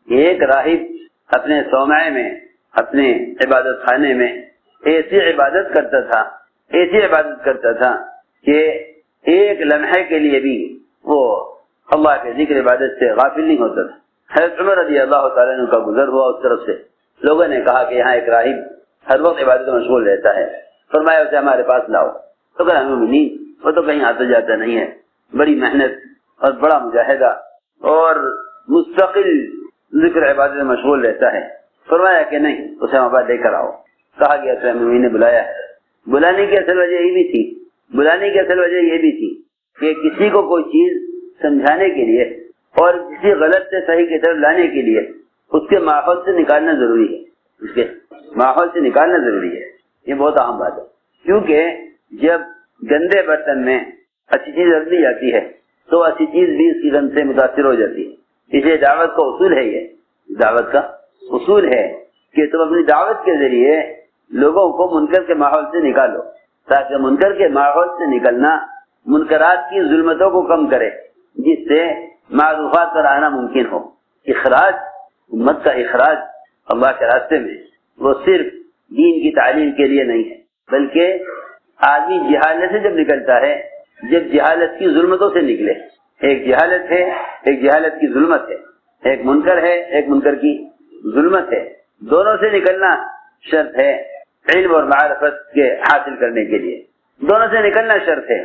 ایک راہب اپنے صومعے میں، اپنے عبادت خانے میں ایسی عبادت کرتا تھا کہ ایک لمحے کے لیے بھی وہ اللہ کے ذکر عبادت سے غافل نہیں ہوتا تھا۔ حضرت عمر رضی اللہ تعالیٰ عنہ کا گزر ہوا اس طرف سے، لوگوں نے کہا کہ یہاں ایک راہب ہر وقت عبادت میں مشغول رہتا ہے، فرمایا اسے ہمارے پاس لاؤ۔ تو کہا نہیں، وہ تو کہیں آتا جاتا نہیں ہے، بڑی محنت اور بڑا مجاہدہ اور مستقل ذکر عبادت میں مشغول رہتا ہے۔ فرمایا کہ نہیں، اسے ہمارے پاس لے کر آؤ۔ کہا گیا تو امیر نے بلایا ہے۔ بلانے کی اصل وجہ یہ بھی تھی کہ کسی کو کوئی چیز سمجھانے کے لیے اور کسی غلط سے صحیح کی طرف لانے کے لیے اس کے ماحول سے نکالنا ضروری ہے۔ یہ بہت اہم بات ہے، کیونکہ جب گندے برتن میں اچھی چیز رکھ دی جاتی ہے تو اچھی چیز بھی اس کی گند سے متاثر ہو جاتی ہے۔ اسے دعوت کا اصول ہے کہ تم اپنی دعوت کے ذریعے لوگوں کو منکر کے ماحول سے نکالو، تاکہ منکر کے ماحول سے نکلنا منکرات کی ظلمتوں کو کم کرے، جس سے معروفات پر آنا ممکن ہو۔ امت کا اخراج اللہ کے راستے میں وہ صرف دین کی تعلیم کے لیے نہیں ہے، بلکہ آدمی جہالت سے جب نکلتا ہے، جب جہالت کی ظلمتوں سے نکلے، ایک جہالت ہے، ایک جہالت کی ظلمت ہے، ایک منکر ہے، ایک منکر کی ظلمت ہے، دونوں سے نکلنا شرط ہے علم اور معرفت کے حاصل کرنے کے لیے۔ دونوں سے نکلنا شرط ہے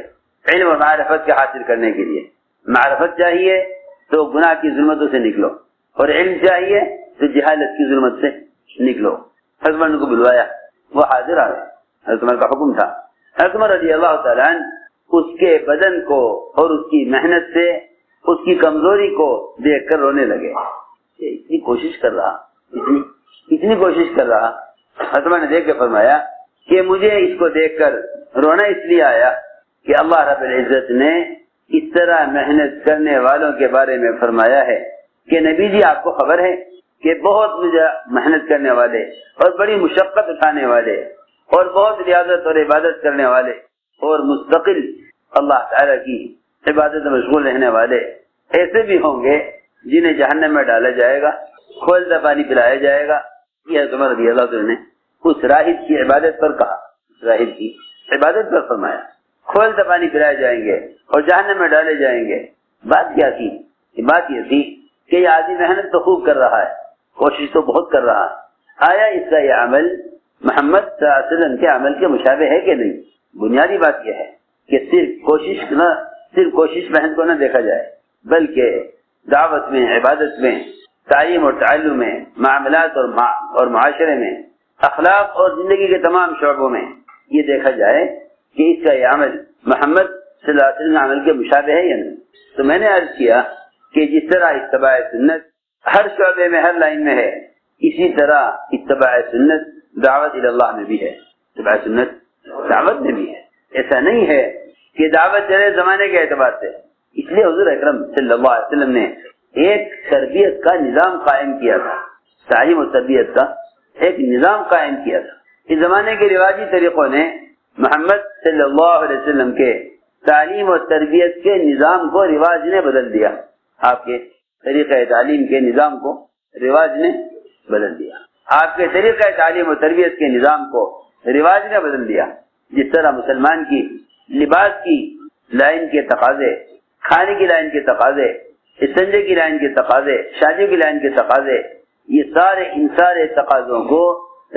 علم اور معرفت کے حاصل کرنے کے لیے۔ معرفت چاہیے تو گناہ کی ظلمتوں سے نکلو، اور علم چاہیے تو جہالت کی ظلمت سے نکلو۔ حضرت عمر کو بلوایا، وہ حاضر آ گئے۔ حضرت عمر کا حکم تھا۔ حضرت عمر رضی اللہ تعالیٰ عنہ اس کے بدن کو اور اس کی محنت سے اس کی کمزوری کو دیکھ کر رونے لگے۔ اتنی کوشش کر رہا۔ حضرت عمر نے دیکھ کے فرمایا کہ مجھے اس کو دیکھ کر رونا اس لیے آیا کہ اللہ رب العزت نے اس طرح محنت کرنے والوں کے بارے میں فرمایا ہے کہ نبی جی آپ کو خبر ہے کہ بہت محنت کرنے والے اور بڑی مشقت اٹھانے والے اور بہت ریاضت اور عبادت کرنے والے اور مستقل اللہ تعالیٰ کی عبادت میں مشغول رہنے والے ایسے بھی ہوں گے جنہیں جہنم میں ڈالا جائے گا، کھولتا پانی پلایا جائے گا۔ یہ حضرت عمر رضی اللہ عنہ نے اس راہب کی عبادت پر کہا، راہب کی عبادت پر فرمایا، کھولتا پانی پلائے جائیں گے اور جہنم میں ڈالے جائیں گے۔ بات کیا تھی؟ بات یہ تھی کہ یہ آدمی محنت تو خوب کر رہا ہے، کوشش تو بہت کر رہا ہے، آیا اس کا یہ عمل محمد صلی اللہ علیہ وسلم کے عمل کے مشابہ ہے کہ نہیں؟ بنیادی بات یہ ہے کہ صرف کوشش محنت کو نہ دیکھا جائے، بلکہ دعوت میں، عبادت میں، تعلیم اور تعلم میں، معاملات اور معاشرے میں، اخلاق اور زندگی کے تمام شعبوں میں یہ دیکھا جائے کہ اس کا یہ عمل محمد صلی اللہ علیہ وسلم کے عمل کے مشابہ ہے یا نہیں۔ تو میں نے عرض کیا کہ جس طرح اتباع سنت ہر شعبے میں، ہر لائن میں ہے، اسی طرح اتباع سنت دعوت اللہ میں بھی ہے، اتباع سنت دعوت میں بھی ہے۔ ایسا نہیں ہے کہ دعوت چلے زمانے کے اعتبار سے۔ اس لیے حضور اکرم صلی اللہ علیہ وسلم نے ایک تربیت کا نظام قائم کیا تھا، تعلیم و تربیت کا ایک نظام قائم کیا تھا۔ اس زمانے کے رواجی طریقوں نے محمد صلی اللہ علیہ وسلم کے تعلیم و تربیت کے نظام کو رواج نے بدل دیا۔ آپ کے طریقہ تعلیم کے نظام کو رواج نے بدل دیا، آپ کے طریقہ تعلیم و تربیت کے نظام کو رواج نے بدل دیا۔ جس طرح مسلمان کی لباس کی لائن کے تقاضے، کھانے کی لائن کے تقاضے، استنجے کی لائن کے تقاضے، شادی کی لائن کے تقاضے، یہ ان سارے تقاضوں کو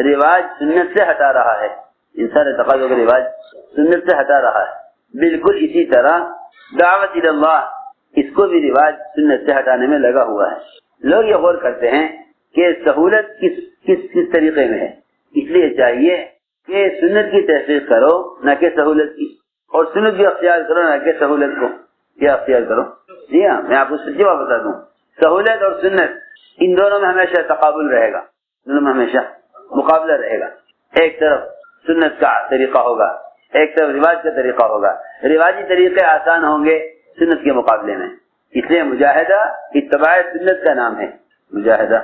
رواج سنت سے ہٹا رہا ہے، ان سارے تقاضوں کو رواج سنت سے ہٹا رہا ہے۔ بالکل اسی طرح دعوت اللہ اس کو بھی رواج سنت سے ہٹانے میں لگا ہوا ہے۔ لوگ یہ غور کرتے ہیں کہ سہولت کس طریقے میں ہے، اس لیے چاہیے کہ سنت کی تحقیق کرو نہ کہ سہولت کی، اور سنت بھی اختیار کرو نہ کہ سہولت کو کیا اختیار کرو۔ جی ہاں، میں آپ کو سچی بات بتا دوں، سہولت اور سنت ان دونوں میں ہمیشہ تقابل رہے گا، دونوں میں ہمیشہ مقابلہ رہے گا۔ ایک طرف سنت کا طریقہ ہوگا، ایک طرف رواج کا طریقہ ہوگا، رواجی طریقے آسان ہوں گے سنت کے مقابلے میں۔ اس لیے مجاہدہ اتباع سنت کا نام ہے، مجاہدہ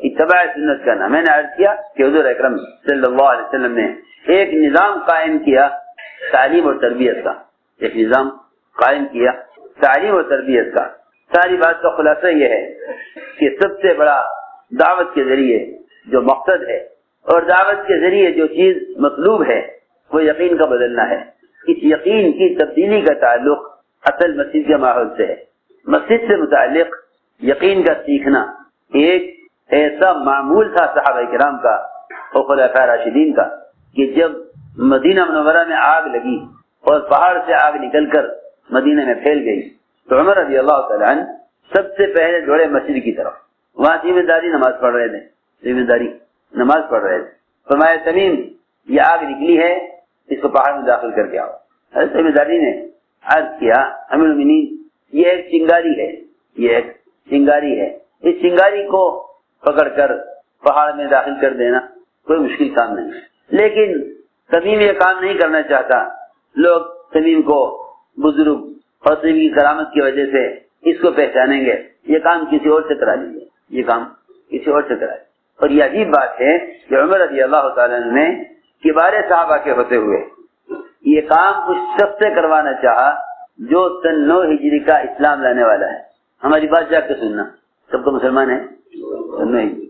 اتباع سنت کا نام۔ میں نے عرض کیا کہ حضور اکرم صلی اللہ علیہ وسلم نے ایک نظام قائم کیا تعلیم اور تربیت کا، ایک نظام قائم کیا تعلیم اور تربیت کا، ساری بات کا خلاصہ یہ ہے کہ سب سے بڑا دعوت کے ذریعے جو مقصد ہے اور دعوت کے ذریعے جو چیز مطلوب ہے وہ یقین کا بدلنا ہے. اس یقین کی تبدیلی کا تعلق اصل مسجد کے ماحول سے ہے. مسجد سے متعلق یقین کا سیکھنا ایک ایسا معمول تھا صحابہ کرام کا اور خلفاء راشدین کا کہ جب مدینہ منورہ میں آگ لگی اور پہاڑ سے آگ نکل کر مدینہ میں پھیل گئی تو عمر رضی اللہ تعالیٰ عنہ سب سے پہلے دوڑے مسجد کی طرف. وہاں ذمہ داری نماز پڑھ رہے تھے, ذمہ داری نماز پڑھ رہے تھے. فرمایا تمیم یہ آگ نکلی ہے, اس کو پہاڑ میں داخل کر کے آؤ. حضرت ذمہ داری نے عرض کیا امیر المؤمنین یہ ایک چنگاری ہے, یہ ایک چنگاری ہے, اس چنگاری کو پکڑ کر پہاڑ میں داخل کر دینا کوئی مشکل کام نہیں. لیکن تمیم یہ کام نہیں کرنا چاہتا. لوگ تمیم کو بزرگ اور تمیم کی کرامت کی وجہ سے اس کو پہچانیں گے, یہ کام کسی اور سے کرا لیجیے, یہ کام کسی اور سے کرا لیجیے. اور یہ عجیب بات ہے کہ عمر رضی اللہ تعالیٰ نے کبار صحابہ کے ہوتے ہوئے یہ کام اس شخص سے کروانا چاہا جو سن 9 ہجری کا اسلام لانے والا ہے. ہماری بات جا کے سننا, سب کو مسلمان ہے سن 9 ہجری,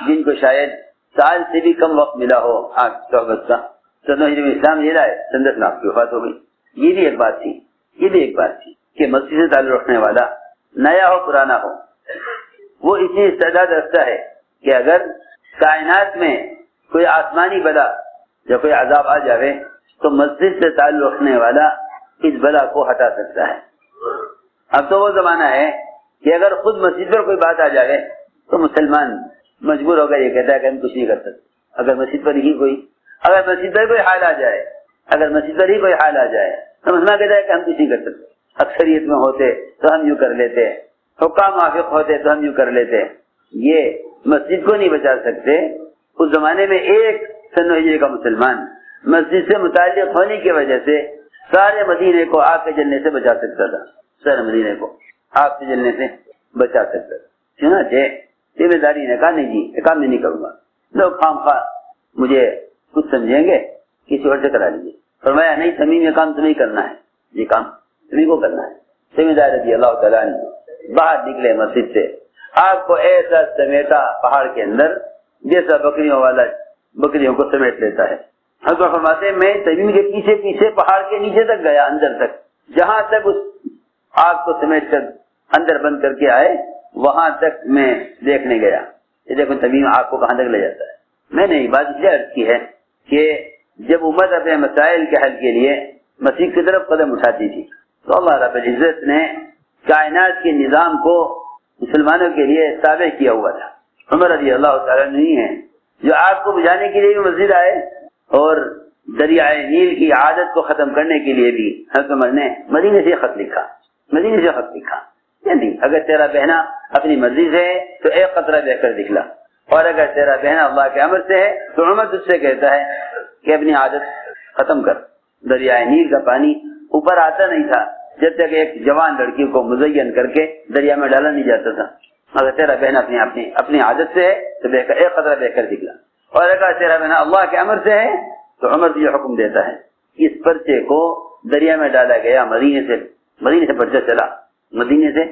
جن کو شاید سال سے بھی کم وقت ملا ہو آج صحبت کا, سن 9 ہجری میں اسلام لے رہا ہے, 10 لاکھ کی وفات ہو گئی. یہ بھی ایک بات تھی, یہ بھی ایک بات تھی کہ مسجد سے تعلق رکھنے والا نیا ہو پرانا ہو, وہ اتنی استعداد رکھتا ہے کہ اگر کائنات میں کوئی آسمانی بلا یا کوئی عذاب آ جاوے تو مسجد سے تعلق رکھنے والا اس بلا کو ہٹا سکتا ہے. اب تو وہ زمانہ ہے کہ اگر خود مسجد پر کوئی بات آ جائے تو مسلمان مجبور ہوگا, یہ کہتا ہے کہ ہم کچھ نہیں کر سکتے. اگر مسجد پر ہی کوئی حال آ جائے, اگر مسجد پر ہی کوئی حال آ جائے تو مسلمان کہتا ہے کہ ہم کچھ نہیں کر سکتے. اکثریت میں ہوتے تو ہم یوں کر لیتے, حکام موافق ہوتے تو ہم یوں کر لیتے. یہ مسجد کو نہیں بچا سکتے. اس زمانے میں ایک سن 9 ہجری کا مسلمان مسجد سے متعلق ہونے کی وجہ سے سارے مدینے کو آگ کے جلنے سے بچا سکتا تھا, سارے مدینے کو آگ سے جلنے سے بچا سکتا تھا. چنانچہ ذمہ داری نے کہا نہیں جی یہ کام میں نہیں کروں گا, لوگ خام خواہ مجھے کچھ سمجھیں گے, کسی اور سے کرا لیجیے. فرمایا نہیں تمیم یہ کام تمہیں کرنا ہے, یہ کام تمہیں کو کرنا ہے. ذمہ دار رضی اللہ تعالیٰ عنہ باہر نکلے مسجد سے, آگ کو ایسا سمیٹا پہاڑ کے اندر جیسا بکریوں والا بکریوں کو سمیٹ لیتا ہے. حضرت فرماتے ہیں میں تمیم کے پیچھے پیچھے پہاڑ کے نیچے تک گیا, اندر تک, جہاں تک اس آگ کو سمیٹ کر اندر بند کر کے آئے وہاں تک میں دیکھنے گیا. یہ دیکھو تمیم آگ کو کہاں تک لے جاتا ہے. میں نے یہ بات اس لیے عرض کی ہے کہ جب امت اپنے مسائل کے حل کے لیے مسیح کی طرف قدم اٹھاتی تھی تو اللہ رب العزت نے کائنات کے نظام کو مسلمانوں کے لیے تابع کیا ہوا تھا. عمر رضی اللہ تعالیٰ نہیں ہے جو آگ کو بجھانے کے لیے بھی مسجد آئے اور دریائے نیل کی عادت کو ختم کرنے کے لیے بھی حضرت عمر نے مدینے سے خط لکھا, مدینے سے خط لکھا. یعنی اگر تیرا بہنا اپنی مرضی سے ہے تو ایک قطرہ بہ کر دکھلا, اور اگر تیرا بہنا اللہ کے امر سے ہے تو عمر تجھ سے کہتا ہے کہ اپنی عادت ختم کر. دریائے نیل کا پانی اوپر آتا نہیں تھا جب تک ایک جوان لڑکی کو مزین کر کے دریا میں ڈالا نہیں جاتا تھا. اگر تیرا بہن اپنی عادت سے ہے تو ایک قطرہ بہ کر دکھلا, اور اگر تیرا بہن اللہ کے امر سے ہے تو عمر یہ حکم دیتا ہے. اس پرچے کو دریا میں ڈالا گیا, مدینے سے پرچہ چلا, مدینے سے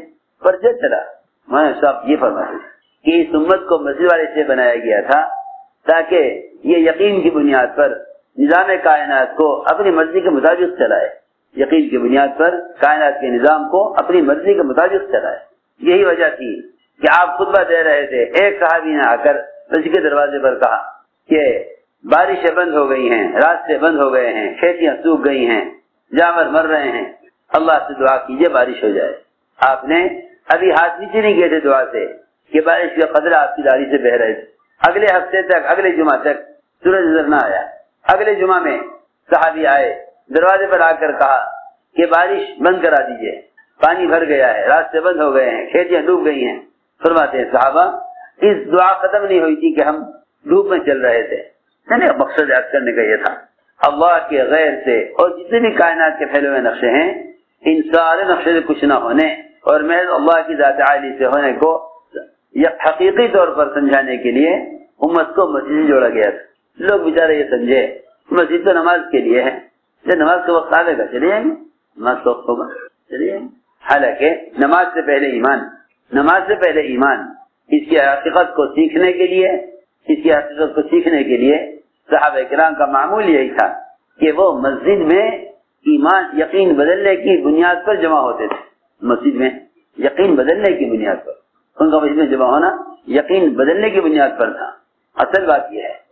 پرچہ چلا. میں صاحب یہ فرماتے کہ اس امت کو مسجد والے سے بنایا گیا تھا تاکہ یہ یقین کی بنیاد پر نظام کائنات کو اپنی مرضی کے مطابق چلائے, یقین کی بنیاد پر کائنات کے نظام کو اپنی مرضی کے مطابق چلائے. یہی وجہ تھی کہ آپ خطبہ دے رہے تھے, ایک صحابی نے آ کر مسجد کے دروازے پر کہا کہ بارشیں بند ہو گئی ہیں, راستے بند ہو گئے ہیں, کھیتیاں سوکھ گئی ہیں, جانور مر رہے ہیں, اللہ سے دعا کیجئے بارش ہو جائے. آپ نے ابھی ہاتھ نیچے نہیں کیے تھے دعا سے کہ بارش کا قطرہ آپ کی داڑھی سے بہ رہے تھے. اگلے ہفتے تک, اگلے جمعہ تک سورج نظر نہ آیا. اگلے جمعہ میں صحابی آئے, دروازے پر آ کر کہا کہ بارش بند کرا دیجئے, پانی بھر گیا ہے, راستے بند ہو گئے ہیں, کھیتیاں ڈوب گئی ہیں. فرماتے ہیں صحابہ اس دعا ختم نہیں ہوئی تھی کہ ہم دھوپ میں چل رہے تھے. یعنی مقصد یاد کرنے کا یہ تھا اللہ کے غیر سے اور جتنے بھی کائنات کے پھیلے ہوئے نقشے ہیں ان سارے نقشے سے کچھ نہ ہونے اور محض اللہ کی ذات عالی سے ہونے کو حقیقی طور پر سمجھانے کے لیے امت کو مسجد سے جوڑا گیا تھا. لوگ بیچارے یہ سمجھے مسجد تو نماز کے لیے ہے, جب نماز کا وقت آئے گا چلے جائیں گے, نماز کا وقت ہوگا چلے جائیں گے. حالانکہ نماز سے پہلے ایمان اس کی حقیقت کو سیکھنے کے لیے صحابہ کرام کا معمول یہی تھا کہ وہ مسجد میں ایمان یقین بدلنے کی بنیاد پر جمع ہوتے تھے. مسجد میں یقین بدلنے کی بنیاد پر ان کا مسجد میں جمع ہونا یقین بدلنے کی بنیاد پر تھا. اصل بات یہ ہے